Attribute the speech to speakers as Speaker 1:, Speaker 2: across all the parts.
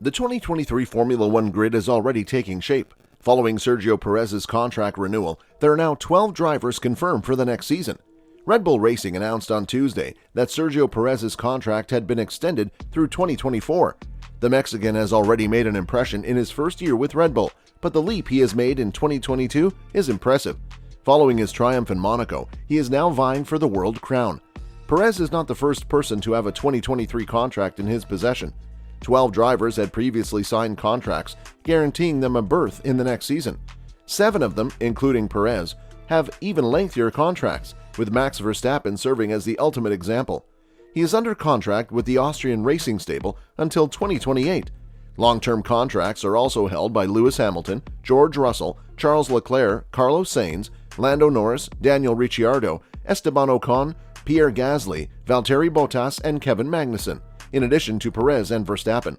Speaker 1: The 2023 Formula One grid is already taking shape. Following Sergio Perez's contract renewal, there are now 12 drivers confirmed for the next season. Red Bull Racing announced on Tuesday that Sergio Perez's contract had been extended through 2024. The Mexican has already made an impression in his first year with Red Bull, but the leap he has made in 2022 is impressive. Following his triumph in Monaco, he is now vying for the world crown. Perez is not the first person to have a 2023 contract in his possession. 12 drivers had previously signed contracts guaranteeing them a berth in the next season. 7 of them, including Perez, have even lengthier contracts, with Max Verstappen serving as the ultimate example. He is under contract with the Austrian racing stable until 2028. Long-term contracts are also held by Lewis Hamilton, George Russell, Charles Leclerc, Carlos Sainz, Lando Norris, Daniel Ricciardo, Esteban Ocon, Pierre Gasly, Valtteri Bottas, and Kevin Magnussen, in addition to Perez and Verstappen.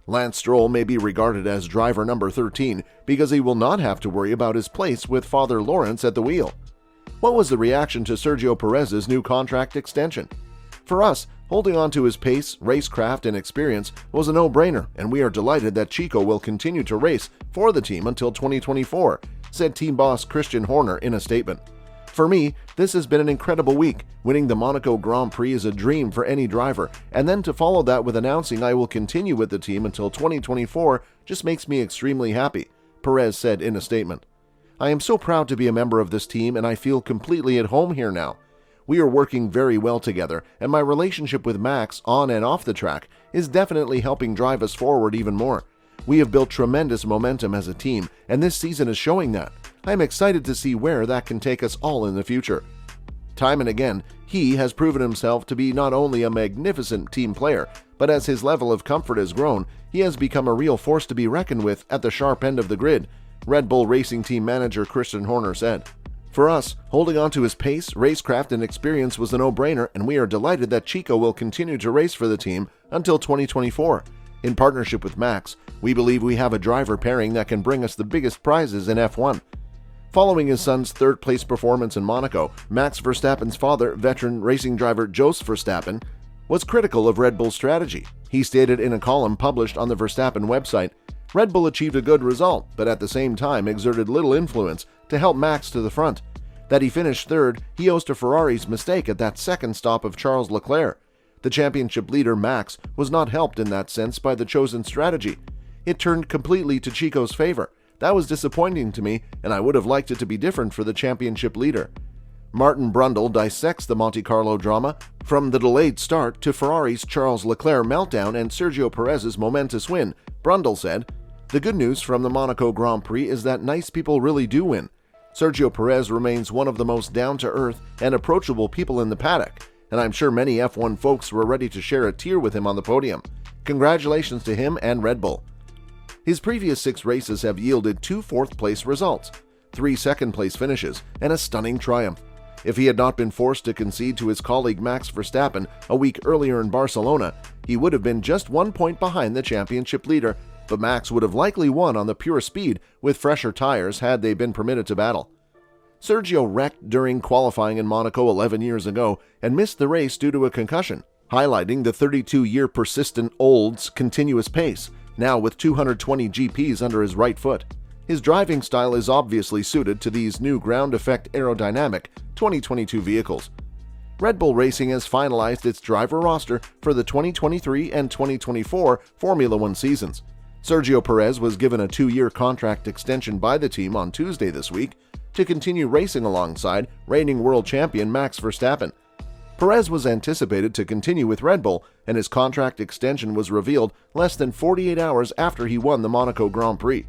Speaker 1: Lance Stroll may be regarded as driver number 13 because he will not have to worry about his place with Father Lawrence at the wheel. What was the reaction to Sergio Perez's new contract extension? For us, holding on to his pace, racecraft, and experience was a no-brainer, and we are delighted that Chico will continue to race for the team until 2024, said team boss Christian Horner in a statement. For me, this has been an incredible week. Winning the Monaco Grand Prix is a dream for any driver, and then to follow that with announcing I will continue with the team until 2024 just makes me extremely happy, Perez said in a statement. I am so proud to be a member of this team, and I feel completely at home here now. We are working very well together, and my relationship with Max on and off the track is definitely helping drive us forward even more. We have built tremendous momentum as a team, and this season is showing that. I'm excited to see where that can take us all in the future. Time and again, he has proven himself to be not only a magnificent team player, but as his level of comfort has grown, he has become a real force to be reckoned with at the sharp end of the grid, Red Bull Racing Team manager Christian Horner said. For us, holding on to his pace, racecraft, and experience was a no-brainer, and we are delighted that Chico will continue to race for the team until 2024. In partnership with Max, we believe we have a driver pairing that can bring us the biggest prizes in F1. Following his son's third-place performance in Monaco, Max Verstappen's father, veteran racing driver Jos Verstappen, was critical of Red Bull's strategy. He stated in a column published on the Verstappen website, Red Bull achieved a good result, but at the same time exerted little influence to help Max to the front. That he finished third, he owes to Ferrari's mistake at that second stop of Charles Leclerc. The championship leader Max was not helped in that sense by the chosen strategy. It turned completely to Chico's favor. That was disappointing to me, and I would have liked it to be different for the championship leader. Martin Brundle dissects the Monte Carlo drama, from the delayed start to Ferrari's Charles Leclerc meltdown and Sergio Perez's momentous win. Brundle said, "The good news from the Monaco Grand Prix is that nice people really do win. Sergio Perez remains one of the most down-to-earth and approachable people in the paddock, and I'm sure many F1 folks were ready to share a tear with him on the podium. Congratulations to him and Red Bull." His previous 6 races have yielded 2 fourth-place results, 3 second-place finishes, and a stunning triumph. If he had not been forced to concede to his colleague Max Verstappen a week earlier in Barcelona, he would have been just 1 point behind the championship leader, but Max would have likely won on the pure speed with fresher tires had they been permitted to battle. Sergio wrecked during qualifying in Monaco 11 years ago and missed the race due to a concussion, highlighting the 32-year persistent old's continuous pace, now with 220 GPs under his right foot. His driving style is obviously suited to these new ground-effect aerodynamic 2022 vehicles. Red Bull Racing has finalized its driver roster for the 2023 and 2024 Formula One seasons. Sergio Perez was given a 2-year contract extension by the team on Tuesday this week to continue racing alongside reigning world champion Max Verstappen. Perez was anticipated to continue with Red Bull, and his contract extension was revealed less than 48 hours after he won the Monaco Grand Prix.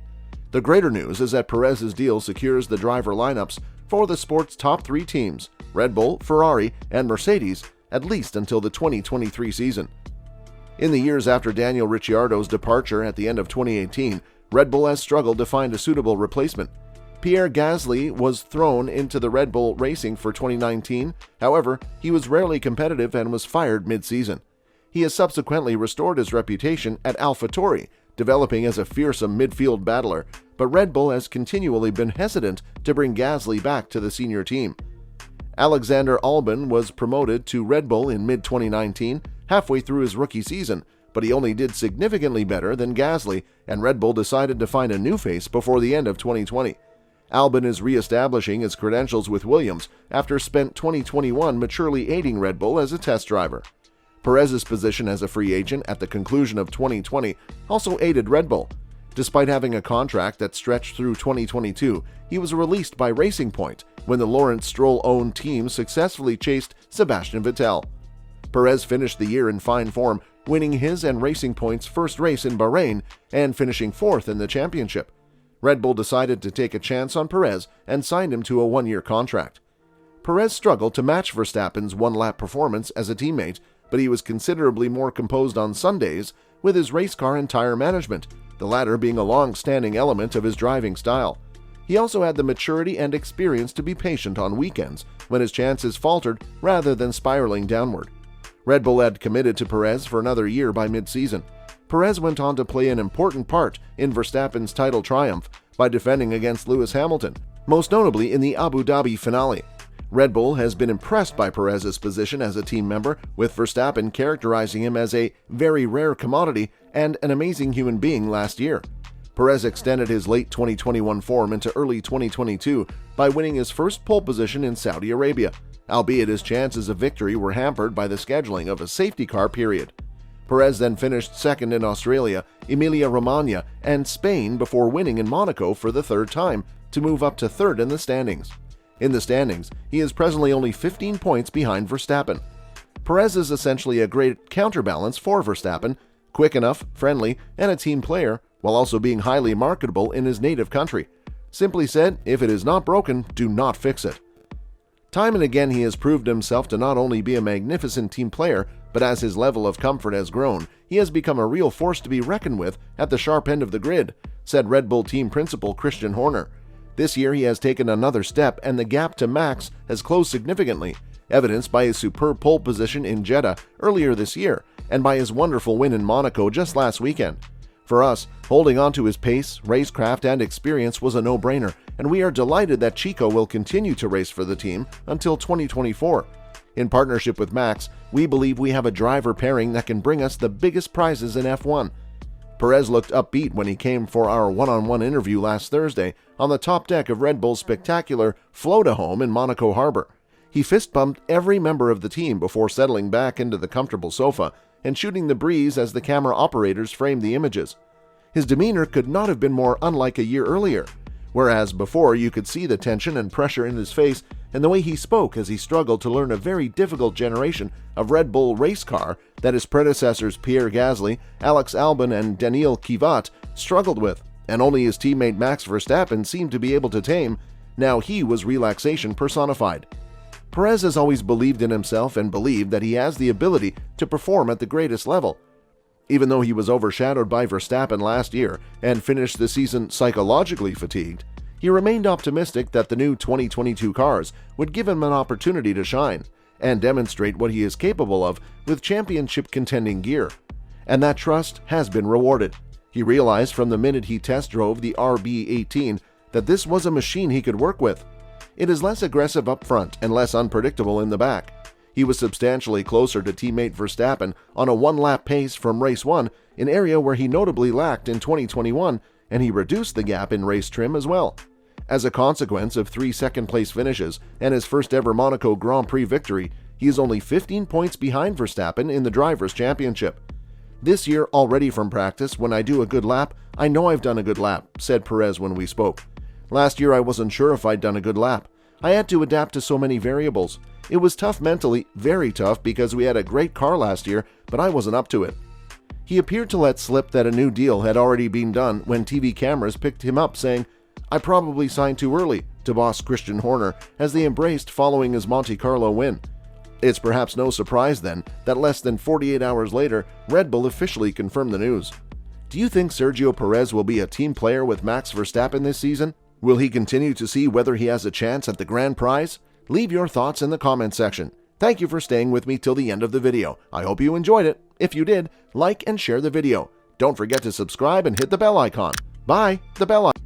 Speaker 1: The greater news is that Perez's deal secures the driver lineups for the sport's top 3 teams, Red Bull, Ferrari, and Mercedes, at least until the 2023 season. In the years after Daniel Ricciardo's departure at the end of 2018, Red Bull has struggled to find a suitable replacement. Pierre Gasly was thrown into the Red Bull Racing for 2019, however, he was rarely competitive and was fired mid-season. He has subsequently restored his reputation at AlphaTauri, developing as a fearsome midfield battler, but Red Bull has continually been hesitant to bring Gasly back to the senior team. Alexander Albon was promoted to Red Bull in mid-2019, halfway through his rookie season, but but he only did significantly better than Gasly, and Red Bull decided to find a new face before the end of 2020. Albon is re-establishing his credentials with Williams after spent 2021 maturely aiding Red Bull as a test driver. Perez's position as a free agent at the conclusion of 2020 also aided Red Bull. Despite having a contract that stretched through 2022, he was released by Racing Point when the Lawrence Stroll-owned team successfully chased Sebastian Vettel. Perez finished the year in fine form, winning his and Racing Point's first race in Bahrain and finishing fourth in the championship. Red Bull decided to take a chance on Perez and signed him to a one-year contract. Perez struggled to match Verstappen's one-lap performance as a teammate, but he was considerably more composed on Sundays with his race car and tire management, the latter being a long-standing element of his driving style. He also had the maturity and experience to be patient on weekends when his chances faltered rather than spiraling downward. Red Bull had committed to Perez for another year by mid-season. Perez went on to play an important part in Verstappen's title triumph by defending against Lewis Hamilton, most notably in the Abu Dhabi finale. Red Bull has been impressed by Perez's position as a team member, with Verstappen characterizing him as a very rare commodity and an amazing human being last year. Perez extended his late 2021 form into early 2022 by winning his first pole position in Saudi Arabia, albeit his chances of victory were hampered by the scheduling of a safety car period. Perez then finished second in Australia, Emilia-Romagna, and Spain before winning in Monaco for the third time to move up to third in the standings. In the standings, he is presently only 15 points behind Verstappen. Perez is essentially a great counterbalance for Verstappen, quick enough, friendly, and a team player, while also being highly marketable in his native country. Simply said, if it is not broken, do not fix it. Time and again he has proved himself to not only be a magnificent team player, but as his level of comfort has grown, he has become a real force to be reckoned with at the sharp end of the grid, said Red Bull team principal Christian Horner. This year he has taken another step and the gap to Max has closed significantly, evidenced by his superb pole position in Jeddah earlier this year and by his wonderful win in Monaco just last weekend. For us, holding on to his pace, racecraft, and experience was a no-brainer, and we are delighted that Chico will continue to race for the team until 2024. In partnership with Max, we believe we have a driver pairing that can bring us the biggest prizes in F1. Perez looked upbeat when he came for our one-on-one interview last Thursday on the top deck of Red Bull's spectacular float-a-home in Monaco Harbor. He fist-bumped every member of the team before settling back into the comfortable sofa and shooting the breeze as the camera operators framed the images. His demeanor could not have been more unlike a year earlier, whereas before you could see the tension and pressure in his face and the way he spoke as he struggled to learn a very difficult generation of Red Bull race car that his predecessors Pierre Gasly, Alex Albon, and Daniil Kvyat struggled with, and only his teammate Max Verstappen seemed to be able to tame. Now he was relaxation personified. Perez has always believed in himself and believed that he has the ability to perform at the greatest level. Even though he was overshadowed by Verstappen last year and finished the season psychologically fatigued, he remained optimistic that the new 2022 cars would give him an opportunity to shine and demonstrate what he is capable of with championship contending gear. And that trust has been rewarded. He realized from the minute he test drove the RB18 that this was a machine he could work with. It is less aggressive up front and less unpredictable in the back. He was substantially closer to teammate Verstappen on a one-lap pace from race 1, an area where he notably lacked in 2021, and he reduced the gap in race trim as well. As a consequence of 3 second-place finishes and his first-ever Monaco Grand Prix victory, he is only 15 points behind Verstappen in the Drivers' Championship. This year, already from practice, when I do a good lap, I know I've done a good lap, said Perez when we spoke. Last year I wasn't sure if I'd done a good lap. I had to adapt to so many variables. It was tough mentally, very tough, because we had a great car last year, but I wasn't up to it. He appeared to let slip that a new deal had already been done when TV cameras picked him up, saying, "I probably signed too early," to boss Christian Horner as they embraced following his Monte Carlo win. It's perhaps no surprise then that less than 48 hours later, Red Bull officially confirmed the news. Do you think Sergio Perez will be a team player with Max Verstappen this season? Will he continue to see whether he has a chance at the grand prize? Leave your thoughts in the comment section. Thank you for staying with me till the end of the video. I hope you enjoyed it. If you did, like and share the video. Don't forget to subscribe and hit the bell icon. Bye, the bell icon.